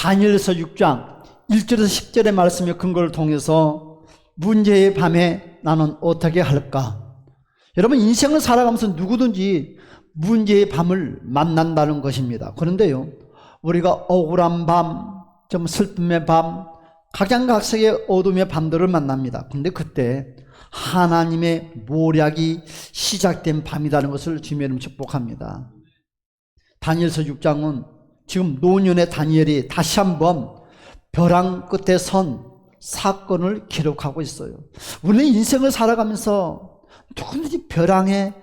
다니엘서 6장 1절에서 10절의 말씀의 근거를 통해서 문제의 밤에 나는 어떻게 할까? 여러분, 인생을 살아가면서 누구든지 문제의 밤을 만난다는 것입니다. 그런데요, 우리가 억울한 밤, 좀 슬픔의 밤, 각양각색의 어둠의 밤들을 만납니다. 근데 그때 하나님의 모략이 시작된 밤이라는 것을 주님의 축복합니다. 다니엘서 6장은 지금 노년의 다니엘이 다시 한번 벼랑 끝에 선 사건을 기록하고 있어요. 우리는 인생을 살아가면서 누구든지 벼랑의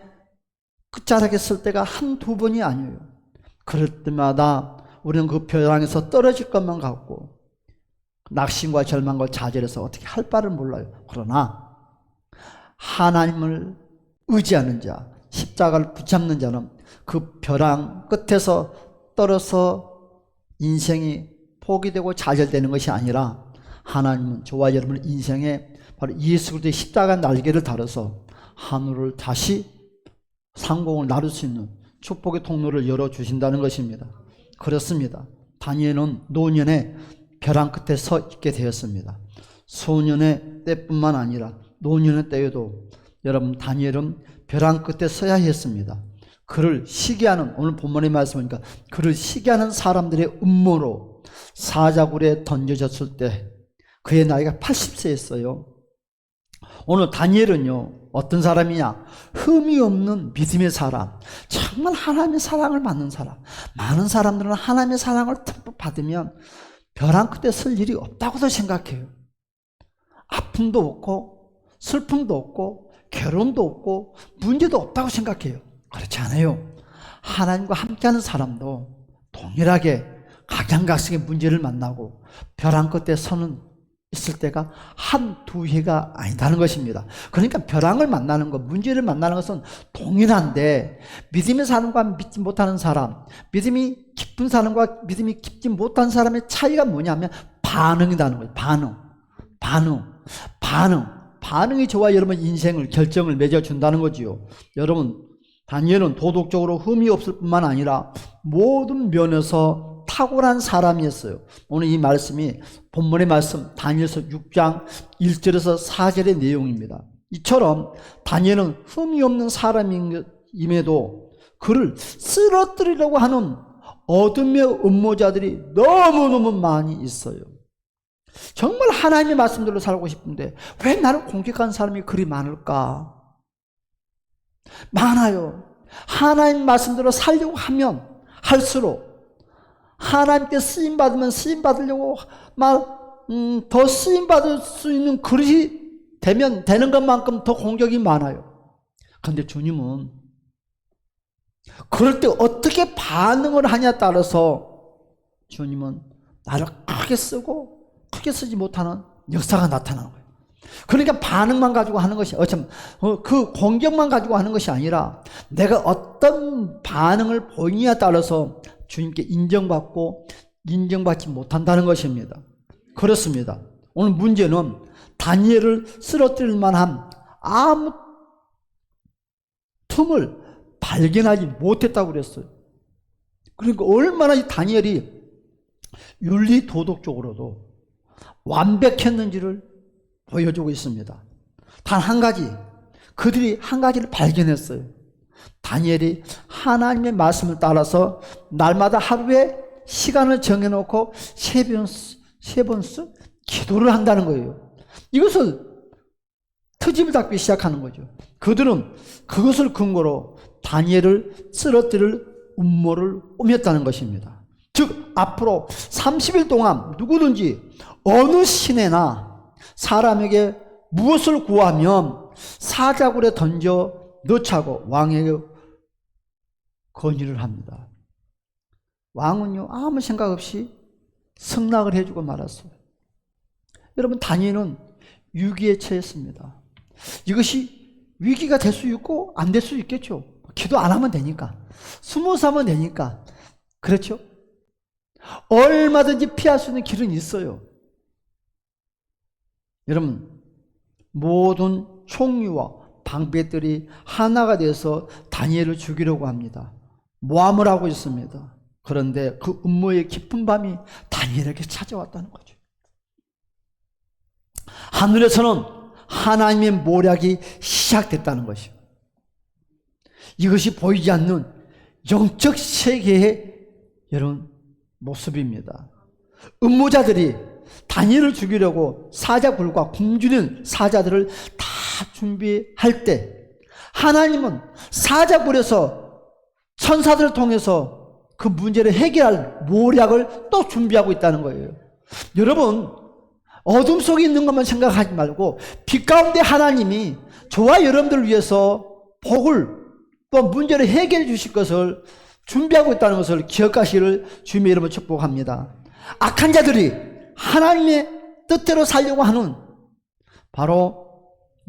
끝자락에 설 때가 한두 번이 아니에요. 그럴 때마다 우리는 그 벼랑에서 떨어질 것만 같고 낙심과 절망과 좌절해서 어떻게 할 바를 몰라요. 그러나 하나님을 의지하는 자, 십자가를 붙잡는 자는 그 벼랑 끝에서 떨어서 인생이 포기되고 좌절되는 것이 아니라 하나님은 저와 여러분의 인생에 바로 예수 그리스도의 십자가 날개를 달아서 하늘을 다시 상공을 나를 수 있는 축복의 통로를 열어주신다는 것입니다. 그렇습니다. 다니엘은 노년의 벼랑 끝에 서 있게 되었습니다. 소년의 때뿐만 아니라 노년의 때에도 여러분 다니엘은 벼랑 끝에 서야 했습니다. 그를 시기하는, 오늘 본문의 말씀이니까 그를 시기하는 사람들의 음모로 사자굴에 던져졌을 때 그의 나이가 80세였어요. 오늘 다니엘은요, 어떤 사람이냐? 흠이 없는 믿음의 사람, 정말 하나님의 사랑을 받는 사람. 많은 사람들은 하나님의 사랑을 듬뿍 받으면 벼랑 끝에 설 일이 없다고도 생각해요. 아픔도 없고 슬픔도 없고 괴로움도 없고 문제도 없다고 생각해요. 그렇지 않아요. 하나님과 함께하는 사람도 동일하게 각양각색의 문제를 만나고 벼랑 끝에 서는 있을 때가 한두 해가 아니다는 것입니다. 그러니까 벼랑을 만나는 것, 문제를 만나는 것은 동일한데 믿음의 사람과 믿지 못하는 사람, 믿음이 깊은 사람과 믿음이 깊지 못한 사람의 차이가 뭐냐면 반응이라는 거예요. 반응이 저와 여러분 인생을, 결정을 맺어준다는 거지요. 여러분, 다니엘은 도덕적으로 흠이 없을 뿐만 아니라 모든 면에서 탁월한 사람이었어요. 오늘 이 말씀이 본문의 말씀 다니엘서 6장 1절에서 4절의 내용입니다. 이처럼 다니엘은 흠이 없는 사람임에도 그를 쓰러뜨리려고 하는 어둠의 음모자들이 너무너무 많이 있어요. 정말 하나님의 말씀대로 살고 싶은데 왜 나를 공격하는 사람이 그리 많을까? 많아요. 하나님 말씀대로 살려고 하면 할수록 하나님께 쓰임받으면 쓰임받으려고 더 쓰임받을 수 있는 그릇이 되는 것만큼 더 공격이 많아요. 그런데 주님은 그럴 때 어떻게 반응을 하냐에 따라서 주님은 나를 크게 쓰고 크게 쓰지 못하는 역사가 나타나는 거예요. 그러니까 반응만 가지고 하는 것이 그 공격만 가지고 하는 것이 아니라 내가 어떤 반응을 보이냐에 따라서 주님께 인정받고 인정받지 못한다는 것입니다. 그렇습니다. 오늘 문제는 다니엘을 쓰러뜨릴 만한 아무 틈을 발견하지 못했다고 그랬어요. 그러니까 얼마나 이 다니엘이 윤리 도덕적으로도 완벽했는지를 보여주고 있습니다. 단 한 가지, 그들이 한 가지를 발견했어요. 다니엘이 하나님의 말씀을 따라서 날마다 하루에 시간을 정해놓고 세 번씩 기도를 한다는 거예요. 이것을 트집을 잡기 시작하는 거죠. 그들은 그것을 근거로 다니엘을 쓰러뜨릴 음모를 꾸몄다는 것입니다. 즉 앞으로 30일 동안 누구든지 어느 시내나 사람에게 무엇을 구하면 사자굴에 던져 넣자고 왕에게 건의를 합니다. 왕은요 아무 생각 없이 승낙을 해주고 말았어요. 여러분, 다니엘은 위기에 처했습니다. 이것이 위기가 될 수 있고 안 될 수 있겠죠. 기도 안 하면 되니까, 숨어 사면 되니까. 그렇죠? 얼마든지 피할 수 있는 길은 있어요. 여러분, 모든 총리와 방백들이 하나가 돼서 다니엘을 죽이려고 합니다. 모함을 하고 있습니다. 그런데 그 음모의 깊은 밤이 다니엘에게 찾아왔다는 거죠. 하늘에서는 하나님의 모략이 시작됐다는 것이요. 이것이 보이지 않는 영적 세계의 여러분 모습입니다. 음모자들이 다니엘을 죽이려고 사자굴과 굶주린 사자들을 다 준비할 때 하나님은 사자굴에서 천사들을 통해서 그 문제를 해결할 모략을 또 준비하고 있다는 거예요. 여러분, 어둠 속에 있는 것만 생각하지 말고 빛 가운데 하나님이 저와 여러분들을 위해서 복을 또 문제를 해결해 주실 것을 준비하고 있다는 것을 기억하시기를 주님의 이름으로 축복합니다. 악한 자들이 하나님의 뜻대로 살려고 하는 바로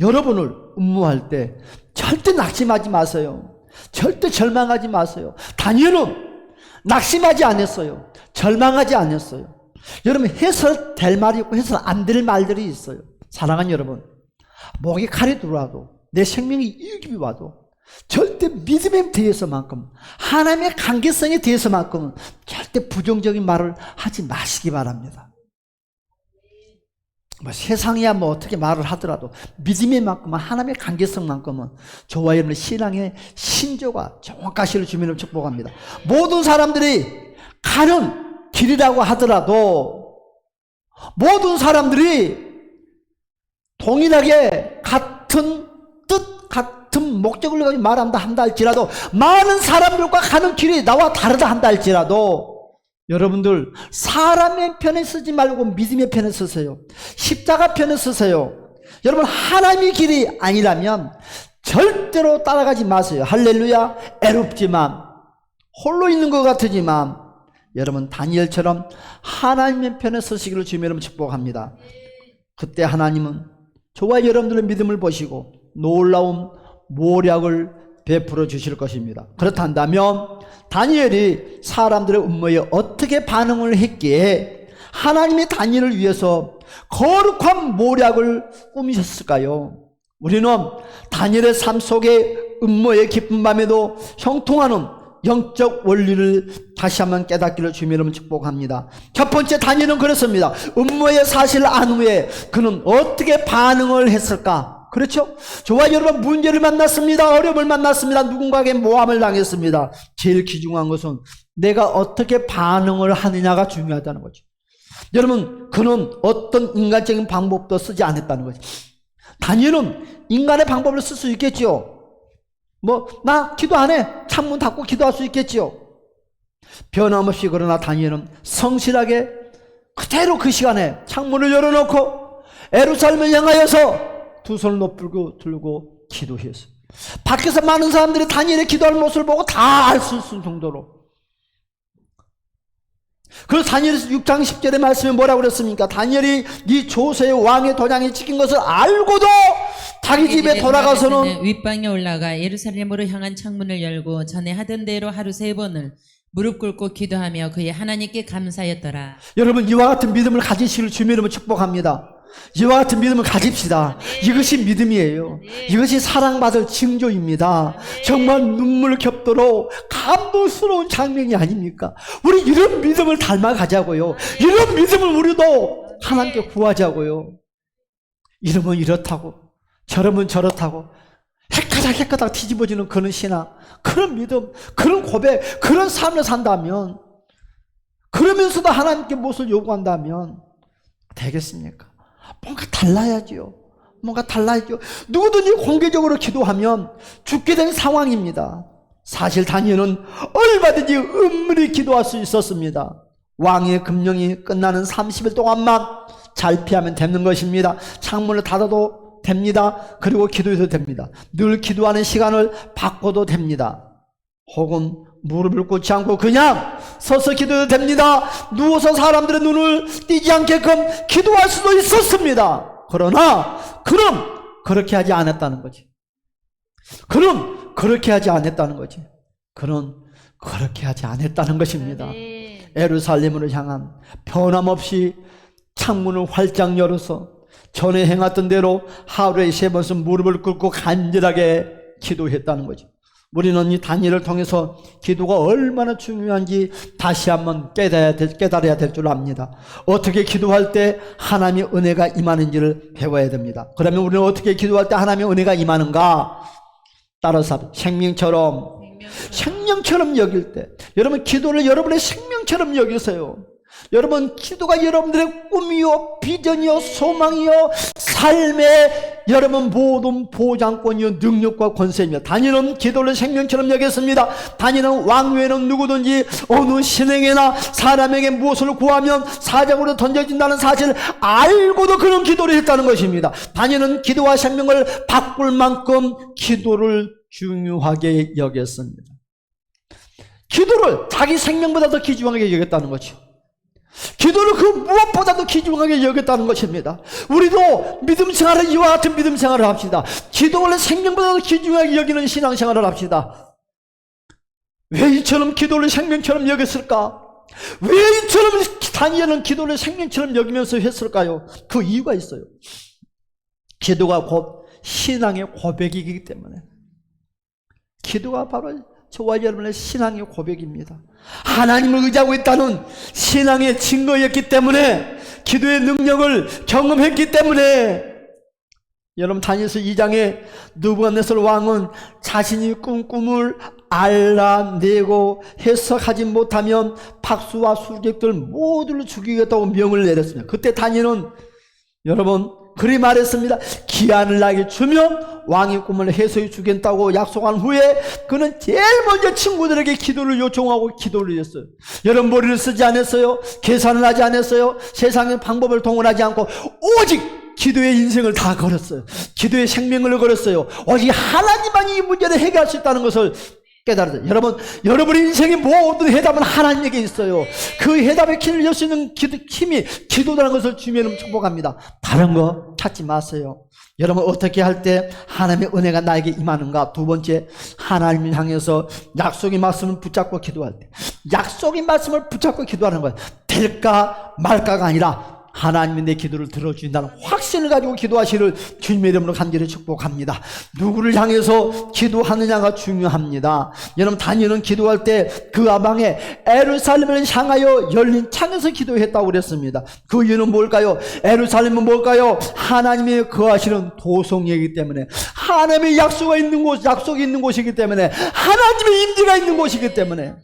여러분을 음모할 때 절대 낙심하지 마세요. 절대 절망하지 마세요. 다니엘은 낙심하지 않았어요. 절망하지 않았어요. 여러분, 해설될 말이 있고 해설 안 될 말들이 있어요. 사랑하는 여러분, 목에 칼이 들어와도 내 생명이 이익이 와도 절대 믿음에 대해서만큼 하나님의 관계성에 대해서만큼은 절대 부정적인 말을 하지 마시기 바랍니다. 뭐 세상이야 뭐 어떻게 말을 하더라도 믿음에만큼은 하나님의 관계성만큼은 저와 여러분의 신앙의 신조가 정확하시를 주님으로 축복합니다. 모든 사람들이 가는 길이라고 하더라도 모든 사람들이 동일하게 같은 뜻, 같은 목적을 가지고 말한다 한다 할지라도 많은 사람들과 가는 길이 나와 다르다 한다 할지라도 여러분들 사람의 편에 쓰지 말고 믿음의 편에 쓰세요. 십자가 편에 쓰세요. 여러분, 하나님의 길이 아니라면 절대로 따라가지 마세요. 할렐루야. 애롭지만 홀로 있는 것 같으지만 여러분 다니엘처럼 하나님의 편에 서시기를 주님 여러분 축복합니다. 그때 하나님은 저와 여러분들의 믿음을 보시고 놀라운 모략을 베풀어 주실 것입니다. 그렇다면 다니엘이 사람들의 음모에 어떻게 반응을 했기에 하나님이 다니엘을 위해서 거룩한 모략을 꾸미셨을까요? 우리는 다니엘의 삶 속에 음모의 깊은 밤에도 형통하는 영적 원리를 다시 한번 깨닫기를 주님 여러분 축복합니다. 첫 번째, 다니엘은 그렇습니다. 음모의 사실을 안 후에 그는 어떻게 반응을 했을까? 그렇죠? 저와 여러분 문제를 만났습니다. 어려움을 만났습니다. 누군가에게 모함을 당했습니다. 제일 귀중한 것은 내가 어떻게 반응을 하느냐가 중요하다는 거죠. 여러분, 그는 어떤 인간적인 방법도 쓰지 않았다는 거죠. 다니엘은 인간의 방법을 쓸 수 있겠죠. 나 기도 안 해. 창문 닫고 기도할 수 있겠지요. 변함없이 그러나 다니엘은 성실하게 그대로 그 시간에 창문을 열어놓고 예루살렘을 향하여서 두 손을 높이고 들고 기도했어요. 밖에서 많은 사람들이 다니엘의 기도하는 모습을 보고 다 알 수 있을 정도로. 그래서 다니엘서 6장 10절의 말씀에 뭐라고 그랬습니까? 다니엘이 네 조세의 왕의 도장이 찍힌 것을 알고도 자기 집에 돌아가서는 윗방에 올라가 예루살렘으로 향한 창문을 열고 전에 하던 대로 하루 3번을 무릎 꿇고 기도하며 그의 하나님께 감사했더라. 여러분, 이와 같은 믿음을 가지시길 주님 이름으로 축복합니다. 이와 같은 믿음을 가집시다. 이것이 믿음이에요. 이것이 사랑받을 징조입니다. 정말 눈물 겹도록 감동스러운 장면이 아닙니까? 우리 이런 믿음을 닮아가자고요. 이런 믿음을 우리도 하나님께 구하자고요. 이러면 이렇다고 저러면 저렇다고 헷가닥 뒤집어지는 그런 신앙, 그런 믿음, 그런 고백, 그런 삶을 산다면, 그러면서도 하나님께 무엇을 요구한다면 되겠습니까? 뭔가 달라야죠. 뭔가 달라야죠. 누구든지 공개적으로 기도하면 죽게 된 상황입니다. 사실 다니엘은 얼마든지 은밀히 기도할 수 있었습니다. 왕의 금령이 끝나는 30일 동안만 잘 피하면 되는 것입니다. 창문을 닫아도 됩니다. 그리고 기도해도 됩니다. 늘 기도하는 시간을 바꿔도 됩니다. 혹은 무릎을 꿇지 않고 그냥 서서 기도해도 됩니다. 누워서 사람들의 눈을 띄지 않게끔 기도할 수도 있었습니다. 그러나 그는 그렇게 하지 않았다는 거지. 그는 그렇게 하지 않았다는 거지. 그는 그렇게 하지 않았다는 것입니다. 예루살렘으로 향한 변함없이 창문을 활짝 열어서 전에 행했던 대로 하루에 3번씩 무릎을 꿇고 간절하게 기도했다는 거죠. 우리는 이 다니엘을 통해서 기도가 얼마나 중요한지 다시 한번 깨달아야 될 줄 압니다. 어떻게 기도할 때 하나님의 은혜가 임하는지를 배워야 됩니다. 그러면 우리는 어떻게 기도할 때 하나님의 은혜가 임하는가? 따라서 생명처럼 여길 때, 여러분 기도를 여러분의 생명처럼 여기세요. 여러분 기도가 여러분들의 꿈이요, 비전이요, 소망이요, 삶의 여러분 모든 보장권이요, 능력과 권세입니다. 다니엘은 기도를 생명처럼 여겼습니다. 다니엘은 왕 외에는 누구든지 어느 신에게나 사람에게 무엇을 구하면 사자굴로 던져진다는 사실을 알고도 그런 기도를 했다는 것입니다. 다니엘은 기도와 생명을 바꿀 만큼 기도를 중요하게 여겼습니다. 기도를 자기 생명보다 더 귀중하게 여겼다는 거죠. 기도를 그 무엇보다도 귀중하게 여겼다는 것입니다. 우리도 믿음 생활을 이와 같은 믿음 생활을 합시다. 기도를 생명보다도 귀중하게 여기는 신앙생활을 합시다. 왜 이처럼 기도를 생명처럼 여겼을까? 왜 이처럼 다니엘은 기도를 생명처럼 여기면서 했을까요? 그 이유가 있어요. 기도가 곧 신앙의 고백이기 때문에. 기도가 바로 저와 여러분의 신앙의 고백입니다. 하나님을 의지하고 있다는 신앙의 증거였기 때문에, 기도의 능력을 경험했기 때문에, 여러분 다니엘서 2장에 느부갓네살 왕은 자신이 꾼 꿈을 알아내고 해석하지 못하면 박수와 술객들 모두를 죽이겠다고 명을 내렸습니다. 그때 다니엘은 여러분 그리 말했습니다. 기한을 나에게 주면 왕의 꿈을 해석해 주겠다고 약속한 후에 그는 제일 먼저 친구들에게 기도를 요청하고 기도를 했어요. 여러분 머리를 쓰지 않았어요. 계산을 하지 않았어요. 세상의 방법을 동원하지 않고 오직 기도의 인생을 다 걸었어요. 기도의 생명을 걸었어요. 오직 하나님만이 이 문제를 해결할 수 있다는 것을 깨달았어요. 여러분, 여러분의 인생의 모든 해답은 하나님에게 있어요. 그 해답의 길을 열 수 있는 힘이 기도라는 것을 주님은 축복합니다. 다른 거 찾지 마세요. 여러분 어떻게 할 때 하나님의 은혜가 나에게 임하는가? 두 번째, 하나님을 향해서 약속의 말씀을 붙잡고 기도할 때, 약속의 말씀을 붙잡고 기도하는 거예요. 될까 말까가 아니라 하나님이 내 기도를 들어주신다는 확신을 가지고 기도하시를 주님의 이름으로 간절히 축복합니다. 누구를 향해서 기도하느냐가 중요합니다. 여러분 다니엘은 기도할 때 그 아방에 예루살렘을 향하여 열린 창에서 기도했다고 그랬습니다. 그 이유는 뭘까요? 예루살렘은 뭘까요? 하나님이 거하시는 도성이기 때문에, 하나님의 약속이 있는 곳이기 때문에, 하나님의 임재가 있는 곳이기 때문에.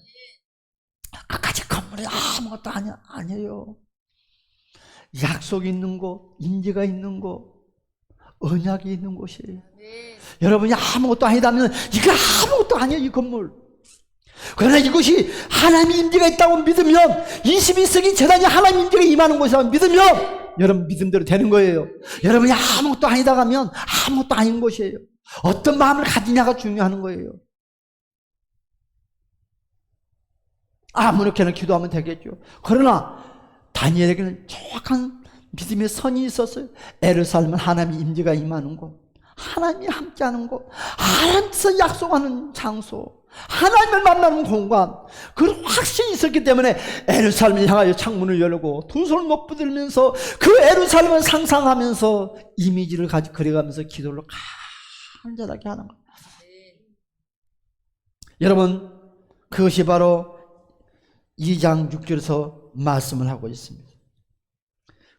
아까지 건물이 아무것도 아니에요. 약속이 있는 곳, 임재가 있는 곳, 언약이 있는 곳이에요. 여러분이 아무것도 아니다면 이거 아무것도 아니에요, 이 건물. 그러나 이곳이 하나님의 임재가 있다고 믿으면, 22세기 재단이 하나님의 임재가 임하는 곳이라고 믿으면 여러분 믿음대로 되는 거예요. 여러분이 아무것도 아니다 가면 아무것도 아닌 곳이에요. 어떤 마음을 가지냐가 중요한 거예요. 아무렇게나 기도하면 되겠죠. 그러나 다니엘에게는 정확한 믿음의 선이 있었어요. 예루살렘은 하나님의 임재가 임하는 곳, 하나님이 함께하는 곳, 하나님께서 약속하는 장소, 하나님을 만나는 공간, 그 확신이 있었기 때문에 예루살렘을 향하여 창문을 열고 두 손을 높들면서 그 예루살렘을 상상하면서 이미지를 그려가면서 기도를 간절하게 하는 거예요. 여러분 그것이 바로 2장 6절에서 말씀을 하고 있습니다.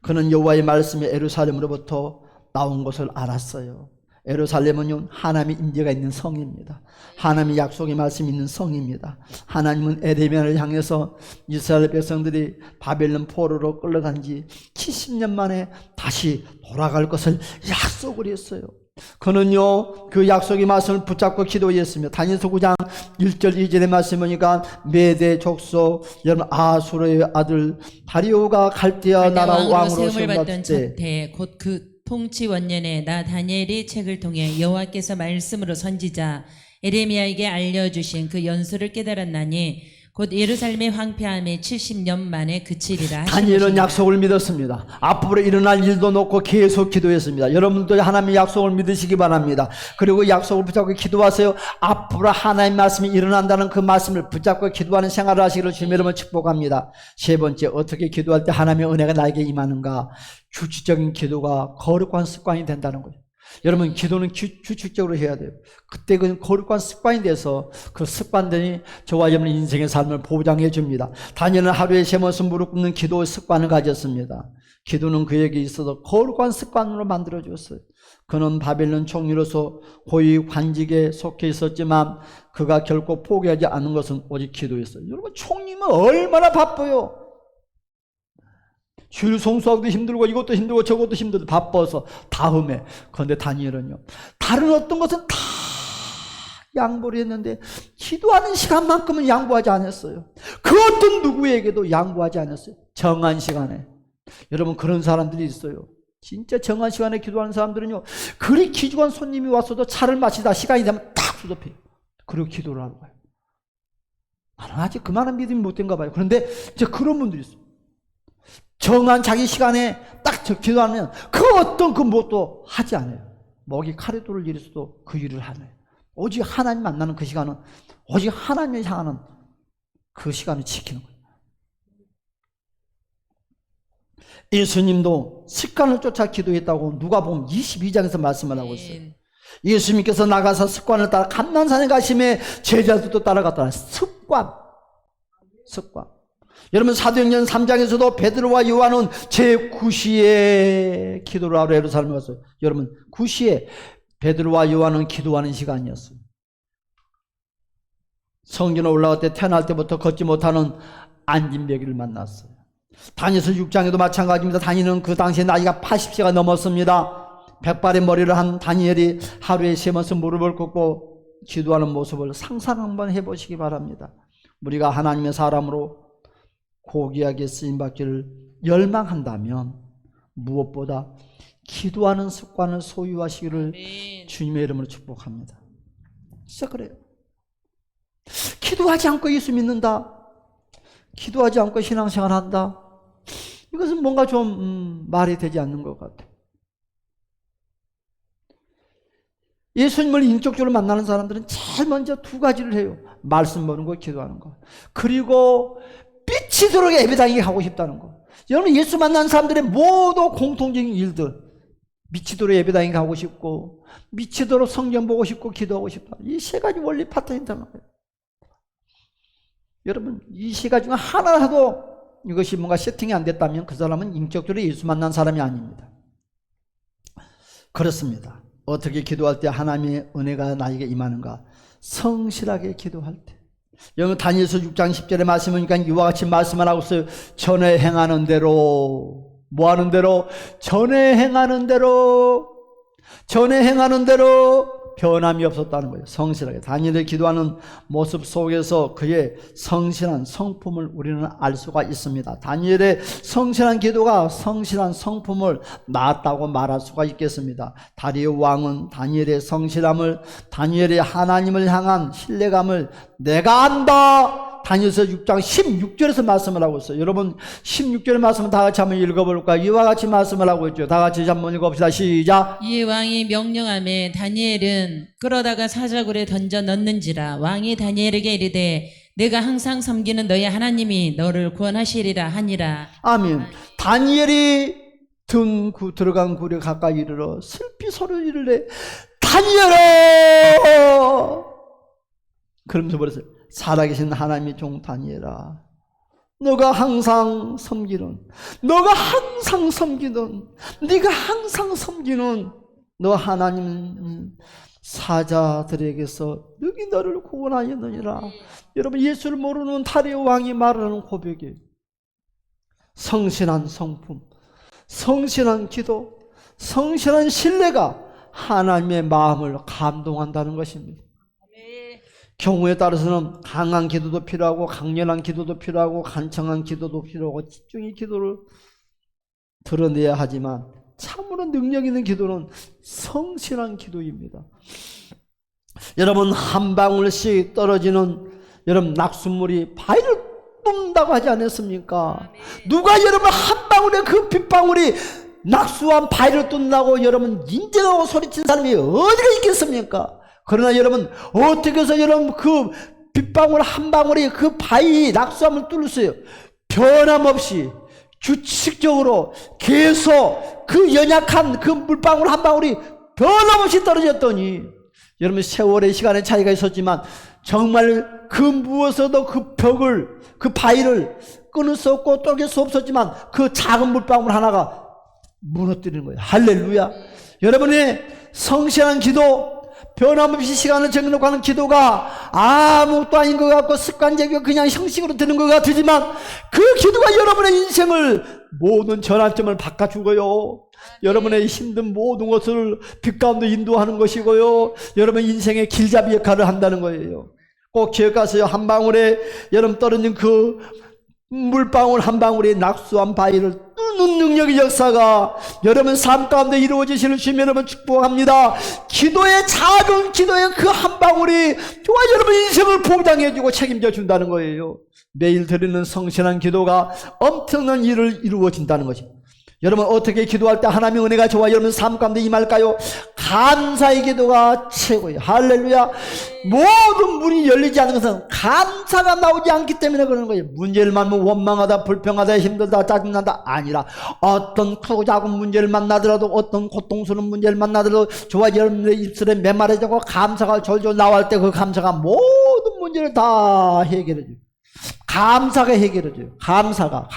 그는 여호와의 말씀이 예루살렘으로부터 나온 것을 알았어요. 예루살렘은 하나님의 임재가 있는 성입니다. 하나님의 약속의 말씀이 있는 성입니다. 하나님은 에레미야를 향해서 이스라엘 백성들이 바벨론 포로로 끌려간 지 70년 만에 다시 돌아갈 것을 약속을 했어요. 그는요 그 약속의 말씀을 붙잡고 기도했습니다. 다니엘서 9장 1절 2절의 말씀 보니까 메대 족속 여러분 아수르의 아들 다리오가 갈대아 나라 왕으로 세움을 받던 때 첫해 곧 그 통치 원년에 나 다니엘이 책을 통해 여호와께서 말씀으로 선지자 에레미야에게 알려주신 그 연수를 깨달았나니 곧 예루살렘의 황폐함이 70년 만에 그치리라. 다니엘은 약속을 믿었습니다. 앞으로 일어날 일도 놓고 계속 기도했습니다. 여러분도 하나님의 약속을 믿으시기 바랍니다. 그리고 약속을 붙잡고 기도하세요. 앞으로 하나님의 말씀이 일어난다는 그 말씀을 붙잡고 기도하는 생활을 하시기를 주님의 이름으로 축복합니다. 세 번째, 어떻게 기도할 때 하나님의 은혜가 나에게 임하는가? 규칙적인 기도가 거룩한 습관이 된다는 거예요. 여러분, 기도는 규칙적으로 해야 돼요. 그때 그 거룩한 습관이 돼서 그 습관들이 저와 여러분의 인생의 삶을 보장해 줍니다. 다니엘은 하루에 3번씩 무릎 꿇는 기도의 습관을 가졌습니다. 기도는 그에게 있어서 거룩한 습관으로 만들어 주었어요. 그는 바벨론 총리로서 고위 관직에 속해 있었지만 그가 결코 포기하지 않은 것은 오직 기도였어요. 여러분, 총리면 얼마나 바빠요. 주일 송수하기도 힘들고 이것도 힘들고 저것도 힘들고 바빠서 다음에. 그런데 다니엘은요, 다른 어떤 것은 다 양보를 했는데 기도하는 시간만큼은 양보하지 않았어요. 그 어떤 누구에게도 양보하지 않았어요. 정한 시간에. 여러분, 그런 사람들이 있어요. 진짜 정한 시간에 기도하는 사람들은요, 그리 귀중한 손님이 왔어도 차를 마시다 시간이 되면 딱 수습해요. 그리고 기도를 하러 가요. 나는 아직 그만한 믿음이 못 된가 봐요. 그런데 이제 그런 분들이 있어요. 정한 자기 시간에 딱 기도하면 그 어떤 그 무엇도 하지 않아요. 목이 칼에 돌을 일에서도 그 일을 하네요. 오직 하나님 만나는 그 시간은 오직 하나님을 향하는 그 시간을 지키는 거예요. 예수님도 습관을 쫓아 기도했다고 누가복음 22장에서 말씀을 하고 있어요. 예수님께서 나가서 습관을 따라 감난산에 가심에 제자들도 따라갔다. 습관. 여러분, 사도행전 3장에서도 베드로와 요한은 제9시에 기도를 하러 예루살렘에 갔어요. 여러분, 9시에 베드로와 요한은 기도하는 시간이었어요. 성전에 올라갈 때 태어날 때부터 걷지 못하는 안진뱅이를 만났어요. 다니엘서 6장에도 마찬가지입니다. 다니엘은 그 당시에 나이가 80세가 넘었습니다. 백발의 머리를 한 다니엘이 하루에 3번씩 무릎을 꿇고 기도하는 모습을 상상 한번 해보시기 바랍니다. 우리가 하나님의 사람으로 고귀하게 쓰임받기를 열망한다면 무엇보다 기도하는 습관을 소유하시기를 주님의 이름으로 축복합니다. 진짜 그래요. 기도하지 않고 예수 믿는다, 기도하지 않고 신앙생활 한다, 이것은 뭔가 좀 말이 되지 않는 것 같아요. 예수님을 인격적으로 만나는 사람들은 제일 먼저 2가지를 해요. 말씀 보는 거, 기도하는 거. 그리고 빛이도록 예배당에 가고 싶다는 거. 여러분, 예수 만나는 사람들의 모두 공통적인 일들, 미치도록 예배당에 가고 싶고, 미치도록 성경 보고 싶고, 기도하고 싶다. 이 3가지 원리 파트너인 거예요. 여러분, 이 3가지 중 하나라도 이것이 뭔가 세팅이 안 됐다면 그 사람은 인격적으로 예수 만난 사람이 아닙니다. 그렇습니다. 어떻게 기도할 때 하나님의 은혜가 나에게 임하는가? 성실하게 기도할 때. 여러분, 다니엘서 6장 10절에 말씀하니까 이와 같이 말씀을 하고 있어요. 전에 행하는 대로, 뭐 하는 대로? 전에 행하는 대로 변함이 없었다는 거예요. 성실하게. 다니엘이 기도하는 모습 속에서 그의 성실한 성품을 우리는 알 수가 있습니다. 다니엘의 성실한 기도가 성실한 성품을 낳았다고 말할 수가 있겠습니다. 다리오 왕은 다니엘의 성실함을, 다니엘의 하나님을 향한 신뢰감을 내가 안다, 다니엘서 6장 16절에서 말씀을 하고 있어요. 여러분, 16절의 말씀을 다 같이 한번 읽어볼까요? 이와 같이 말씀을 하고 있죠. 다 같이 한번 읽어봅시다. 시작. 이에 왕이 명령하매 다니엘은 끌어다가 사자굴에 던져 넣는지라. 왕이 다니엘에게 이르되 내가 항상 섬기는 너의 하나님이 너를 구원하시리라 하니라. 아멘. 다니엘이 들어간 굴에 가까이 이르러 슬피 소리를 내, 다니엘아! 그러면서 뭐랬어요? 살아계신 하나님의 종 다니엘아, 네가 항상 섬기는 너 하나님 사자들에게서 능히 너를 구원하였느니라. 여러분, 예수를 모르는 다리오 왕이 말하는 고백이에요. 성실한 성품, 성실한 기도, 성실한 신뢰가 하나님의 마음을 감동한다는 것입니다. 경우에 따라서는 강한 기도도 필요하고, 강렬한 기도도 필요하고, 간청한 기도도 필요하고, 집중의 기도를 드러내야 하지만 참으로 능력 있는 기도는 성실한 기도입니다. 여러분, 한 방울씩 떨어지는 여러분 낙숫물이 바위를 뚫는다고 하지 않았습니까? 누가 여러분 한 방울의 그 빗방울이 낙수한 바위를 뚫는다고 여러분 인정하고 소리친 사람이 어디가 있겠습니까? 그러나 여러분, 어떻게 해서 여러분 그 빗방울 한 방울이 그 바위 낙수함을 뚫었어요? 변함없이 규칙적으로 계속 그 연약한 그 물방울 한 방울이 변함없이 떨어졌더니 여러분 세월의 시간의 차이가 있었지만 정말 그 무엇에도 그 벽을 그 바위를 끊을 수 없고 쪼갤 수 없었지만 그 작은 물방울 하나가 무너뜨리는 거예요. 할렐루야. 여러분의 성실한 기도, 변함없이 시간을 정해놓고 하는 기도가 아무것도 아닌 것 같고 습관적이고 그냥 형식으로 되는 것 같으지만 그 기도가 여러분의 인생을 모든 전환점을 바꿔주고요, 여러분의 힘든 모든 것을 빛 가운데 인도하는 것이고요, 여러분 인생의 길잡이 역할을 한다는 거예요. 꼭 기억하세요. 한 방울에 여러분 떨어진 그 물방울 한 방울이 낙수한 바위를 뚫는 능력의 역사가 여러분 삶 가운데 이루어지시는 주님 여러분 축복합니다. 기도의 작은 기도의 그 한 방울이 저와 여러분 인생을 보장해주고 책임져 준다는 거예요. 매일 드리는 성실한 기도가 엄청난 일을 이루어진다는 것입니다. 여러분 어떻게 기도할 때 하나님의 은혜가 저와 여러분 삶 가운데 임할까요? 감사의 기도가 최고예요. 할렐루야. 모든 문이 열리지 않는 것은 감사가 나오지 않기 때문에 그러는 거예요. 문제를 만나면 원망하다, 불평하다, 힘들다, 짜증난다 아니라 어떤 크고 작은 문제를 만나더라도 어떤 고통스러운 문제를 만나더라도 저와 여러분의 입술에 메마르지고 감사가 졸졸 나올 때 그 감사가 모든 문제를 다 해결해 줘요. 감사가 해결해줘요. 감사가.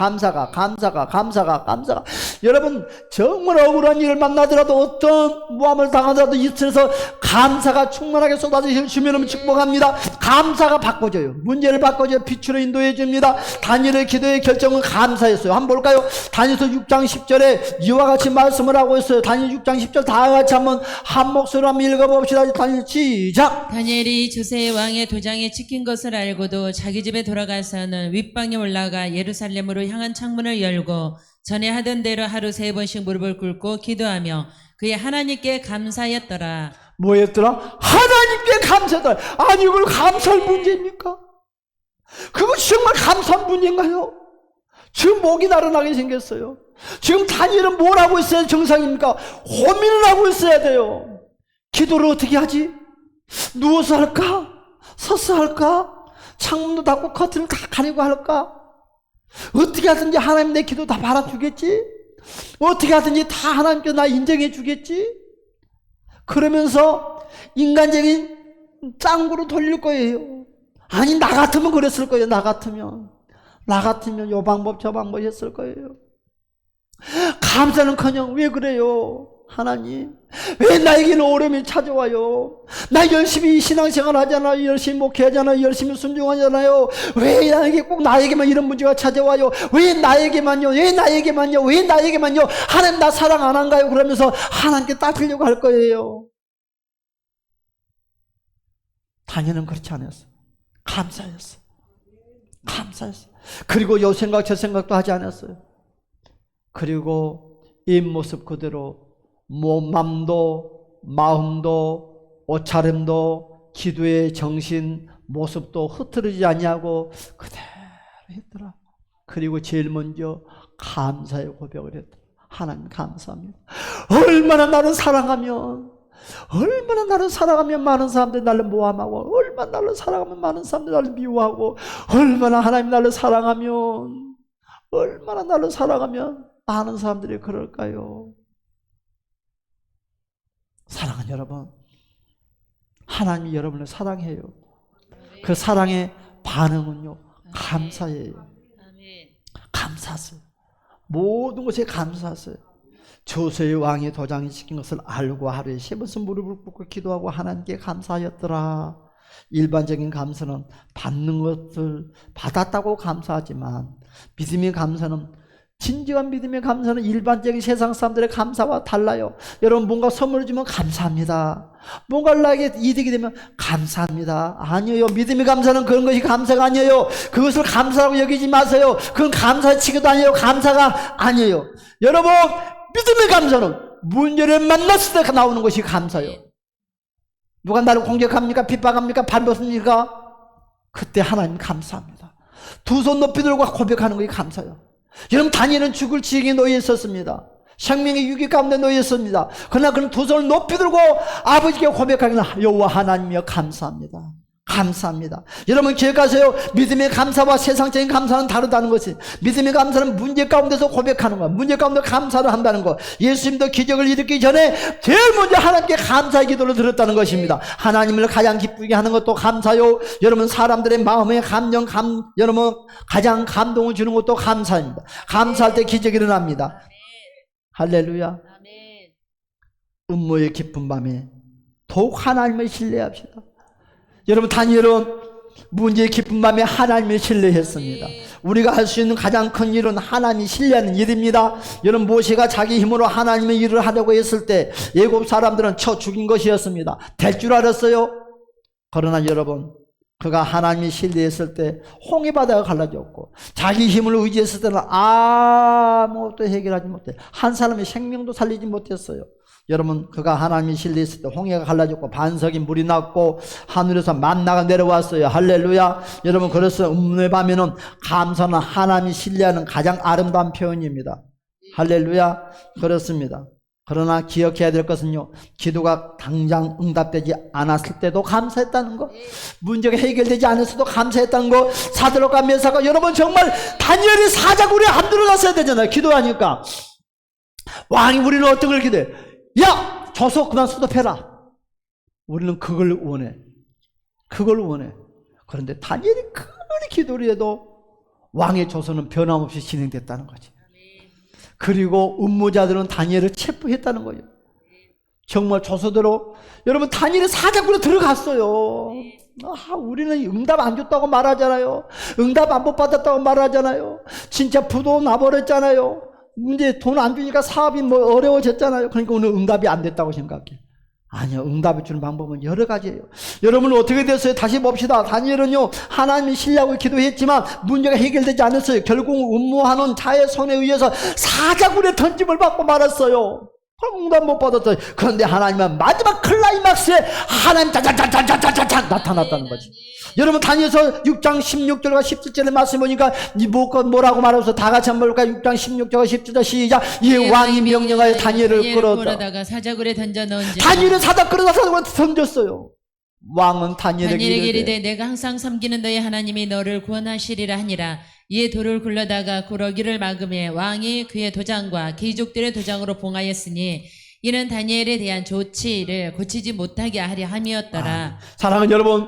여러분 정말 억울한 일을 만나더라도 어떤 모함을 당하더라도 입술에서 감사가 충만하게 쏟아지시면 축복합니다. 감사가 바꿔줘요. 문제를 바꿔줘요. 빛으로 인도해 줍니다. 다니엘의 기도의 결정은 감사였어요. 한번 볼까요? 다니엘서 6장 10절에 이와 같이 말씀을 하고 있어요. 다니엘 6장 10절 다 같이 한번 한 목소리로 한번 읽어봅시다. 다니엘 시작. 다니엘이 조세 왕의 도장에 찍힌 것을 알고도 자기 집에 돌아가서는 윗방에 올라가 예루살렘으로 향한 창문을 열고 전에 하던 대로 하루 3번씩 무릎을 꿇고 기도하며 그의 하나님께 감사했더라. 뭐였더라? 하나님께 감사했더라. 아니 이걸 감사할 문제입니까? 그것이 정말 감사한 문제인가요? 지금 목이 나른하게 생겼어요. 지금 다니엘은 뭘 하고 있어야 정상입니까? 고민을 하고 있어야 돼요. 기도를 어떻게 하지? 누워서 할까? 서서 할까? 창문도 닫고 커튼을 다 가리고 할까? 어떻게 하든지 하나님 내 기도 다 받아주겠지? 어떻게 하든지 다 하나님께 나 인정해 주겠지? 그러면서 인간적인 짱구로 돌릴 거예요. 아니 나 같으면 그랬을 거예요. 나 같으면 요 방법 저 방법 했을 거예요. 감사는커녕 왜 그래요? 하나님 왜 나에게는 어려움이 찾아와요? 나 열심히 신앙생활 하잖아요. 열심히 목회하잖아요. 열심히 순종하잖아요. 왜 나에게 꼭 나에게만 이런 문제가 찾아와요? 왜 나에게만요? 하나님 나 사랑 안 한가요? 그러면서 하나님께 따지려고 할 거예요. 다니엘은 그렇지 않았어. 감사했어. 그리고 요 생각 저 생각도 하지 않았어요. 그리고 이 모습 그대로 맘도 마음도 옷차림도 기도의 정신 모습도 흐트러지지 아니하고 그대로 했더라. 그리고 제일 먼저 감사의 고백을 했더라. 하나님 감사합니다. 얼마나 나를 사랑하면 많은 사람들이 나를 모함하고 얼마나 나를 사랑하면 많은 사람들이 나를 미워하고 얼마나 하나님 나를 사랑하면 많은 사람들이 그럴까요? 사랑하는 여러분, 하나님이 여러분을 사랑해요. 그 사랑의 반응은요, 감사예요. 감사하세요. 모든 것에 감사하세요. 조세의 왕이 도장에 찍힌 것을 알고 하루에 3번씩 무릎을 꿇고 기도하고 하나님께 감사하였더라. 일반적인 감사는 받는 것을 받았다고 감사하지만 믿음의 감사는, 진정한 믿음의 감사는 일반적인 세상 사람들의 감사와 달라요. 여러분 뭔가 선물을 주면 감사합니다. 뭔가 나에게 이득이 되면 감사합니다. 아니에요. 믿음의 감사는 그런 것이 감사가 아니에요. 그것을 감사라고 여기지 마세요. 그건 감사치기도 아니에요. 감사가 아니에요. 여러분 믿음의 감사는 문제를 만났을 때 나오는 것이 감사예요. 누가 나를 공격합니까? 핍박합니까? 반복습니까? 그때 하나님 감사합니다. 두 손 높이 들고 고백하는 것이 감사예요. 여러분 다니엘은 죽을 지경에 놓여 있었습니다. 생명의 위기 가운데 놓여 있었습니다. 그러나 그는 두 손을 높이 들고 아버지께 고백하기는 여호와 하나님이여 감사합니다. 감사합니다. 여러분 기억하세요. 믿음의 감사와 세상적인 감사는 다르다는 것이, 믿음의 감사는 문제 가운데서 고백하는 거, 문제 가운데 감사를 한다는 거. 예수님도 기적을 일으키기 전에 제일 먼저 하나님께 감사의 기도를 드렸다는 것입니다. 하나님을 가장 기쁘게 하는 것도 감사요. 여러분 사람들의 마음의 감정, 여러분 가장 감동을 주는 것도 감사입니다. 감사할 때 기적이 일어납니다. 할렐루야. 음모의 깊은 밤에 더욱 하나님을 신뢰합시다. 여러분 다니엘은 문제의 깊은 밤에 하나님을 신뢰했습니다. 우리가 할 수 있는 가장 큰 일은 하나님이 신뢰하는 일입니다. 여러분 모세가 자기 힘으로 하나님의 일을 하려고 했을 때 애굽 사람들은 쳐 죽인 것이었습니다. 될 줄 알았어요. 그러나 여러분 그가 하나님이 신뢰했을 때 홍해 바다가 갈라졌고, 자기 힘을 의지했을 때는 아무것도 해결하지 못해, 한 사람의 생명도 살리지 못했어요. 여러분 그가 하나님이 신뢰했을 때 홍해가 갈라졌고 반석이 물이 났고 하늘에서 만나가 내려왔어요. 할렐루야. 여러분 그래서 음모의 밤에는 감사는 하나님이 신뢰하는 가장 아름다운 표현입니다. 할렐루야. 그렇습니다. 그러나 기억해야 될 것은요, 기도가 당장 응답되지 않았을 때도 감사했다는 거, 문제가 해결되지 않았어도 감사했다는 거. 사드락과 메삭과 여러분 정말 다니엘이 사자굴에 안 들어갔어야 되잖아요. 기도하니까. 왕이 우리는 어떤 걸 기도해? 야! 줘서 그만 수습해라. 우리는 그걸 원해. 그걸 원해. 그런데 다니엘이 그분이 기도를 해도 왕의 조서는 변함없이 진행됐다는 거지. 그리고 음모자들은 다니엘을 체포했다는 거예요. 정말 조서대로 여러분 다니엘이 사자굴에 들어갔어요. 우리는 응답 안 줬다고 말하잖아요. 응답 안 못 받았다고 말하잖아요. 진짜 부도 나버렸잖아요. 문제 돈 안 주니까 사업이 뭐 어려워졌잖아요. 그러니까 오늘 응답이 안 됐다고 생각해. 아니요, 응답을 주는 방법은 여러 가지예요. 여러분은 어떻게 됐어요? 다시 봅시다. 다니엘은요 하나님이 신뢰하고 기도했지만 문제가 해결되지 않았어요. 결국 음모하는 자의 손에 의해서 사자굴에 던짐을 받고 말았어요. 그럼 응답 못 받았어요. 그런데 하나님은 마지막 클라이막스에 하나님 짜자자자자자자 나타났다는 거지. 여러분 다니엘서 6장 16절과 17절의 말씀 보니까 뭐라고 말해서 다 같이 한번 볼까요? 6장 16절과 17절 시작. 이 왕이 명령하여 다니엘을 끌어다가 사자굴에 던져 넣은지, 다니엘을 사자굴에 던졌어요. 왕은 다니엘에게 이르되 내가 항상 섬기는 너의 하나님이 너를 구원하시리라 하니라. 이에 돌을 굴러다가 구러기를 막음에 왕이 그의 도장과 귀족들의 도장으로 봉하였으니 이는 다니엘에 대한 조치를 고치지 못하게 하려 함이었더라. 사랑하는 여러분,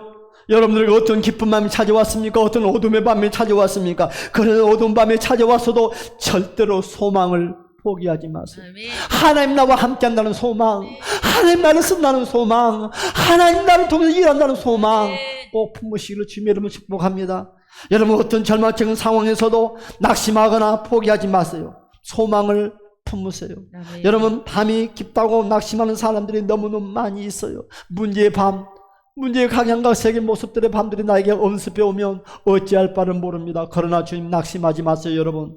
여러분들에게 어떤 기쁜 밤이 찾아왔습니까? 어떤 어둠의 밤이 찾아왔습니까? 그런 어두운 밤에 찾아왔어도 절대로 소망을 포기하지 마세요. 아멘. 하나님 나와 함께 한다는 소망, 하나님 나를 쓴다는 소망, 하나님 나를 통해서 일한다는 소망 꼭 품으시기를 주님의 이름으로 축복합니다. 여러분 어떤 절망적인 상황에서도 낙심하거나 포기하지 마세요. 소망을 품으세요. 아멘. 여러분 밤이 깊다고 낙심하는 사람들이 너무너무 많이 있어요. 문제의 밤, 문제의 각양각색의 모습들의 밤들이 나에게 엄습해 오면 어찌할 바를 모릅니다. 그러나 주님 낙심하지 마세요. 여러분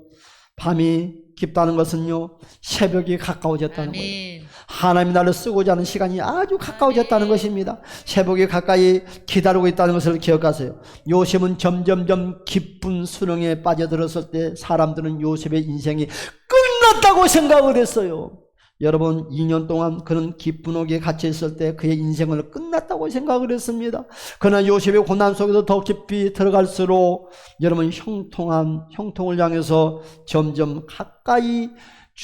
밤이 깊다는 것은요 새벽이 가까워졌다는 거예요. 하나님이 나를 쓰고자 하는 시간이 아주 가까워졌다는 것입니다. 새벽이 가까이 기다리고 있다는 것을 기억하세요. 요셉은 점점점 깊은 수렁에 빠져들었을 때 사람들은 요셉의 인생이 끝났다고 생각을 했어요. 여러분 2년 동안 그는 깊은 옥에 갇혀 있을 때 그의 인생을 끝났다고 생각을 했습니다. 그러나 요셉의 고난 속에서 더 깊이 들어갈수록 여러분 형통을 향해서 점점 가까이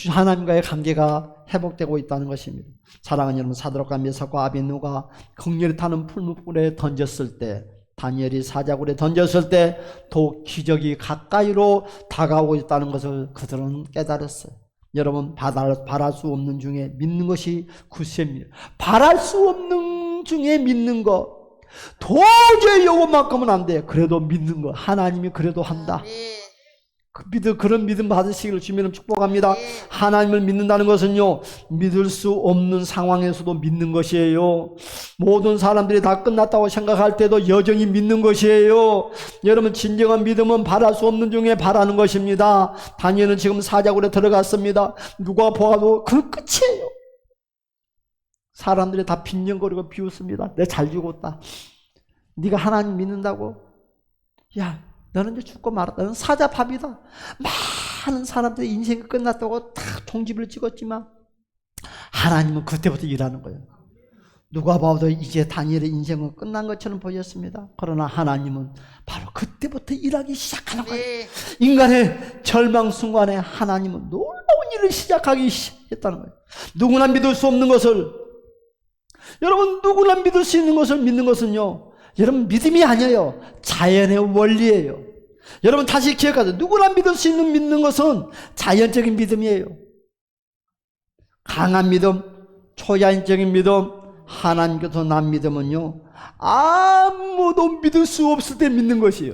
하나님과의 관계가 회복되고 있다는 것입니다. 사랑하는 여러분, 사드락과 메삭과 아벳느고가 극렬히 타는 풀무불에 던졌을 때, 다니엘이 사자굴에 던졌을 때 더욱 기적이 가까이로 다가오고 있다는 것을 그들은 깨달았어요. 여러분 바랄 수 없는 중에 믿는 것이 굳세입니다. 바랄 수 없는 중에 믿는 것, 도저히 이것만큼은 안 돼. 그래도 믿는 것, 하나님이 그래도 한다. 그런 믿음 받으시기를 주님은 축복합니다. 하나님을 믿는다는 것은요 믿을 수 없는 상황에서도 믿는 것이에요. 모든 사람들이 다 끝났다고 생각할 때도 여전히 믿는 것이에요. 여러분 진정한 믿음은 바랄 수 없는 중에 바라는 것입니다. 다니엘은 지금 사자굴에 들어갔습니다. 누가 보아도 그 끝이에요. 사람들이 다 빈정거리고 비웃습니다. 내 잘 죽었다. 네가 하나님 믿는다고? 야, 너는 이제 죽고 말았다. 너는 사자밥이다. 많은 사람들이 인생이 끝났다고 다 종집을 찍었지만 하나님은 그때부터 일하는 거예요. 누가 봐도 이제 다니엘의 인생은 끝난 것처럼 보였습니다. 그러나 하나님은 바로 그때부터 일하기 시작하는 거예요. 인간의 절망 순간에 하나님은 놀라운 일을 시작하기 했다는 거예요. 누구나 믿을 수 없는 것을, 여러분 누구나 믿을 수 있는 것을 믿는 것은요, 여러분 믿음이 아니에요. 자연의 원리예요. 여러분 다시 기억하세요. 누구나 믿을 수 있는 믿는 것은 자연적인 믿음이에요. 강한 믿음, 초자연적인 믿음, 하나님께서 난 믿음은요, 아무도 믿을 수 없을 때 믿는 것이에요.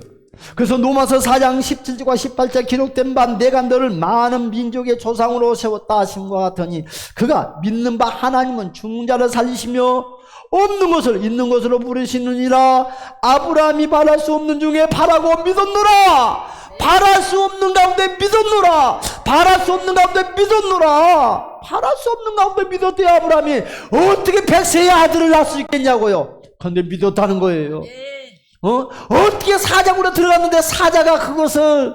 그래서 로마서 4장 17절과 18절 기록된 바 내가 너를 많은 민족의 조상으로 세웠다 하심과 같으니 그가 믿는 바 하나님은 죽는 자를 살리시며 없는 것을 있는 것으로 부르시느니라. 아브라함이 바랄 수 없는 중에 바라고 믿었노라. 바랄 수 없는 가운데 믿었노라. 바랄 수 없는 가운데 믿었노라. 바랄 수 없는 가운데 믿었대요. 아브라함이 어떻게 백세의 아들을 낳을 수 있겠냐고요. 그런데 믿었다는 거예요. 어떻게 사자굴에 들어갔는데 사자가 그것을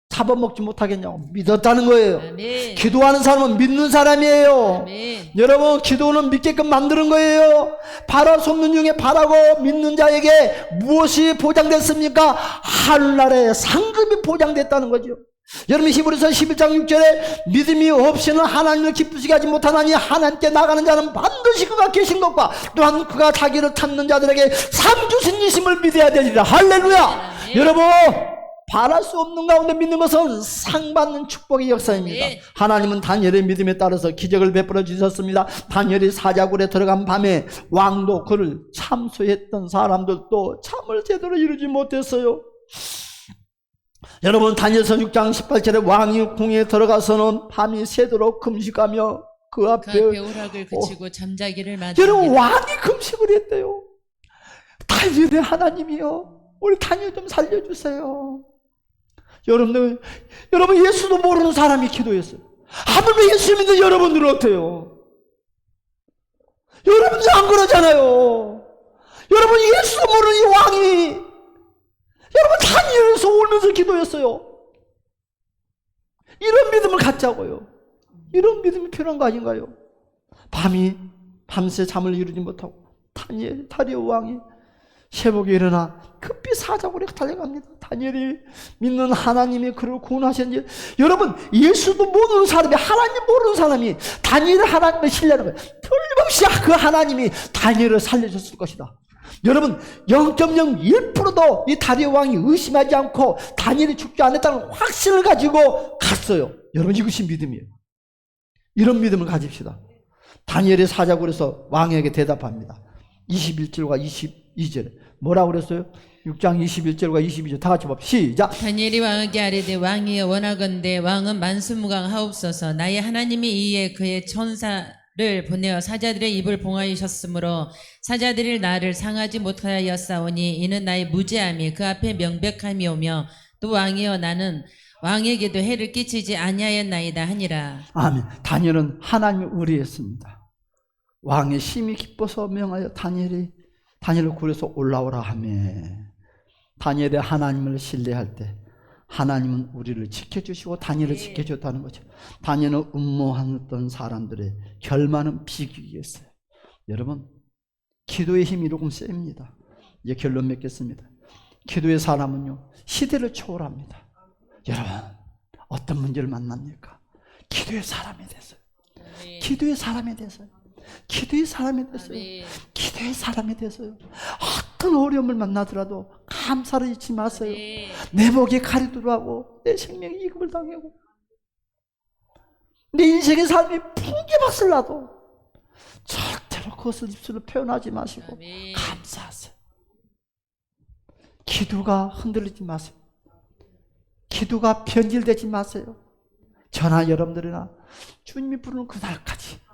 잡아먹지 못하겠냐고. 믿었다는 거예요. 아멘. 기도하는 사람은 믿는 사람이에요. 아멘. 여러분 기도는 믿게끔 만드는 거예요. 바랄 수 없는 중에 바라고 믿는 자에게 무엇이 보장됐습니까? 하늘나라의 상급이 보장됐다는 거죠. 여러분 히브리서 11장 6절에 믿음이 없이는 하나님을 기쁘시게 하지 못하나니 하나님께 나가는 자는 반드시 그가 계신 것과 또한 그가 자기를 찾는 자들에게 상 주신 이심을 믿어야 되리라. 할렐루야. 여러분 바랄 수 없는 가운데 믿는 것은 상 받는 축복의 역사입니다. 하나님은 다니엘의 믿음에 따라서 기적을 베풀어 주셨습니다. 다니엘이 사자굴에 들어간 밤에 왕도 그를 참소했던 사람들도 참을 제대로 이루지 못했어요. 여러분 다니엘서 6장 18절에 왕이 궁에 들어가서는 밤이 새도록 금식하며 그 앞에 오락을 그치고 잠자기를 맞습니다. 여러분 왕이 금식을 했대요. 다니엘의 하나님이요, 우리 다니엘 좀 살려주세요. 여러분 예수도 모르는 사람이 기도했어요. 하물며 예수 믿는 여러분들은 어때요? 여러분들 안 그러잖아요. 여러분 예수도 모르는 이 왕이 여러분 다니엘에서 울면서 기도했어요. 이런 믿음을 갖자고요. 이런 믿음이 필요한 거 아닌가요? 밤새 잠을 이루지 못하고 다리오 왕이 새벽에 일어나 급히 사자굴에 달려갑니다. 다니엘이 믿는 하나님이 그를 구원하셨는지. 여러분 예수도 모르는 사람이, 하나님 모르는 사람이 다니엘의 하나님을 신뢰하는 거예요. 틀림없이 그 하나님이 다니엘을 살려줬을 것이다. 여러분 0.01%도 이 다리오 왕이 의심하지 않고 다니엘이 죽지 않았다는 확신을 가지고 갔어요. 여러분 이것이 믿음이에요. 이런 믿음을 가집시다. 다니엘의 사자굴에서 왕에게 대답합니다. 21절과 22절에 뭐라고 그랬어요? 6장 21절과 22절 다 같이 봅시다. 시작. 다니엘이 왕에게 아뢰되 왕이여 원하건대 왕은 만수무강하옵소서. 나의 하나님이 이에 그의 천사를 보내어 사자들의 입을 봉하셨으므로 사자들이 나를 상하지 못하였사오니 이는 나의 무죄함이 그 앞에 명백함이 오며 또 왕이여 나는 왕에게도 해를 끼치지 아니하였나이다 하니라. 아멘. 다니엘은 하나님을 의뢰했습니다. 왕의 심히 기뻐서 명하여 다니엘을 굴에서 올라오라 하며, 다니엘의 하나님을 신뢰할 때 하나님은 우리를 지켜주시고 다니엘을 지켜줬다는 거죠. 다니엘은 음모하던 사람들의 결말은 비극이었어요. 여러분 기도의 힘이 조금 셉니다. 이제 결론 맺겠습니다. 기도의 사람은요 시대를 초월합니다. 여러분 어떤 문제를 만납니까? 기도의 사람이 됐어요. 기도의 사람이 됐어요. 기도의 사람이 됐어요. 기도의 사람이 됐어요. 어떤 어려움을 만나더라도 감사를 잊지 마세요. 내 목에 칼이 들어가고 내 생명이 이급을 당하고 내 인생의 삶이 풍기박살 나도 절대로 그것을 입술로 표현하지 마시고 감사하세요. 기도가 흔들리지 마세요. 기도가 변질되지 마세요. 저나 여러분들이나 주님이 부르는 그날까지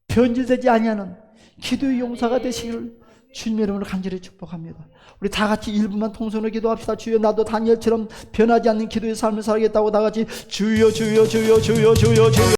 변질되지 아니하는 기도의 용사가 되시기를 주님의 이름으로 간절히 축복합니다. 우리 다 같이 1분만 통성으로 기도합시다. 주여 나도 다니엘처럼 변하지 않는 기도의 삶을 살겠다고 다 같이 주여 주여 주여 주여 주여 주여